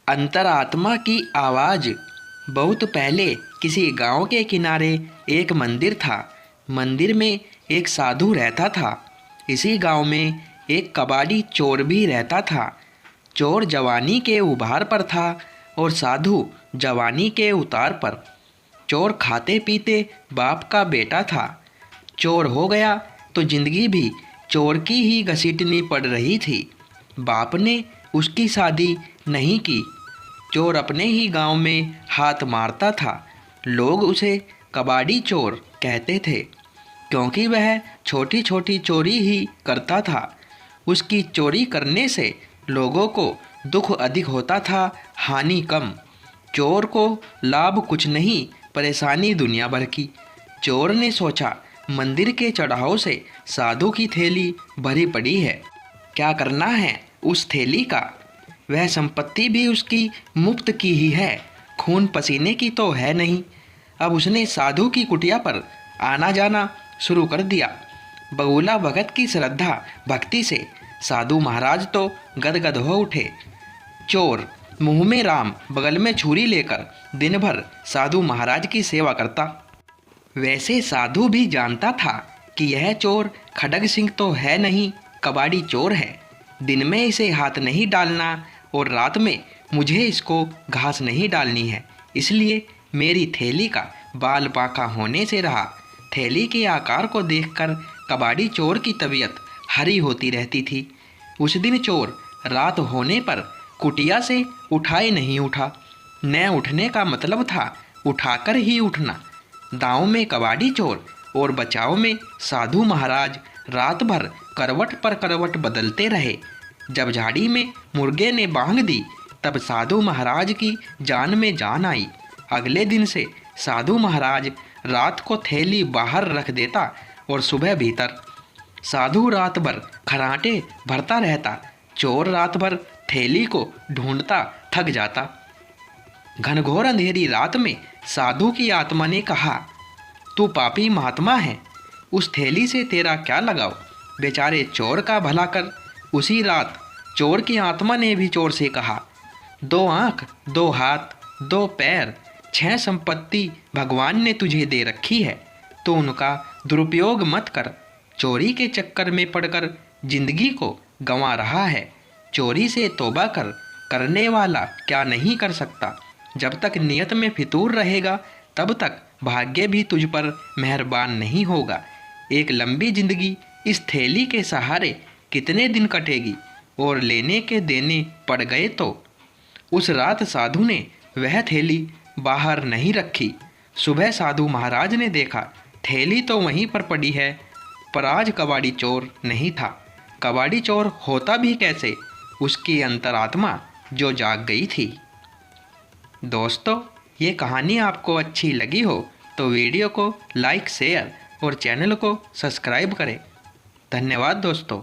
अंतरात्मा की आवाज़। बहुत पहले किसी गांव के किनारे एक मंदिर था। मंदिर में एक साधु रहता था। इसी गांव में एक कबाड़ी चोर भी रहता था। चोर जवानी के उभार पर था और साधु जवानी के उतार पर। चोर खाते पीते बाप का बेटा था। चोर हो गया तो जिंदगी भी चोर की ही घसीटनी पड़ रही थी। बाप ने उसकी शादी नहीं की। चोर अपने ही गांव में हाथ मारता था। लोग उसे कबाड़ी चोर कहते थे क्योंकि वह छोटी छोटी चोरी ही करता था। उसकी चोरी करने से लोगों को दुख अधिक होता था, हानि कम। चोर को लाभ कुछ नहीं, परेशानी दुनिया भर की। चोर ने सोचा, मंदिर के चढ़ाव से साधु की थैली भरी पड़ी है, क्या करना है उस थैली का। वह संपत्ति भी उसकी मुफ्त की ही है, खून पसीने की तो है नहीं। अब उसने साधु की कुटिया पर आना जाना शुरू कर दिया। बगुला भगत की श्रद्धा भक्ति से साधु महाराज तो गदगद हो उठे। चोर मुंह में राम बगल में छुरी लेकर दिन भर साधु महाराज की सेवा करता। वैसे साधु भी जानता था कि यह चोर खड्ग सिंह तो है नहीं, कबाड़ी चोर है। दिन में इसे हाथ नहीं डालना और रात में मुझे इसको घास नहीं डालनी है, इसलिए मेरी थैली का बाल पाका होने से रहा। थैली के आकार को देखकर कबाड़ी चोर की तबीयत हरी होती रहती थी। उस दिन चोर रात होने पर कुटिया से उठाए नहीं उठा। न उठने का मतलब था उठाकर ही उठना। दांव में कबाड़ी चोर और बचाव में साधु महाराज रात भर करवट पर करवट बदलते रहे। जब झाड़ी में मुर्गे ने बांग दी तब साधु महाराज की जान में जान आई। अगले दिन से साधु महाराज रात को थैली बाहर रख देता और सुबह भीतर। साधु रात भर खराटे भरता रहता। चोर रात भर थैली को ढूंढता थक जाता। घनघोर अंधेरी रात में साधु की आत्मा ने कहा, तू पापी महात्मा है, उस थैली से तेरा क्या लगाव, बेचारे चोर का भला कर। उसी रात चोर की आत्मा ने भी चोर से कहा, 2 आँख 2 हाथ 2 पैर 6 संपत्ति भगवान ने तुझे दे रखी है, तो उनका दुरुपयोग मत कर। चोरी के चक्कर में पड़कर जिंदगी को गंवा रहा है। चोरी से तौबा कर, करने वाला क्या नहीं कर सकता। जब तक नियत में फितूर रहेगा तब तक भाग्य भी तुझ पर मेहरबान नहीं होगा। एक लंबी जिंदगी इस थैली के सहारे कितने दिन कटेगी, और लेने के देने पड़ गए तो। उस रात साधु ने वह थैली बाहर नहीं रखी। सुबह साधु महाराज ने देखा थैली तो वहीं पर पड़ी है, पर आज कबाड़ी चोर नहीं था। कबाड़ी चोर होता भी कैसे, उसकी अंतरात्मा जो जाग गई थी। दोस्तों, ये कहानी आपको अच्छी लगी हो तो वीडियो को लाइक शेयर और चैनल को सब्सक्राइब करें। धन्यवाद दोस्तों।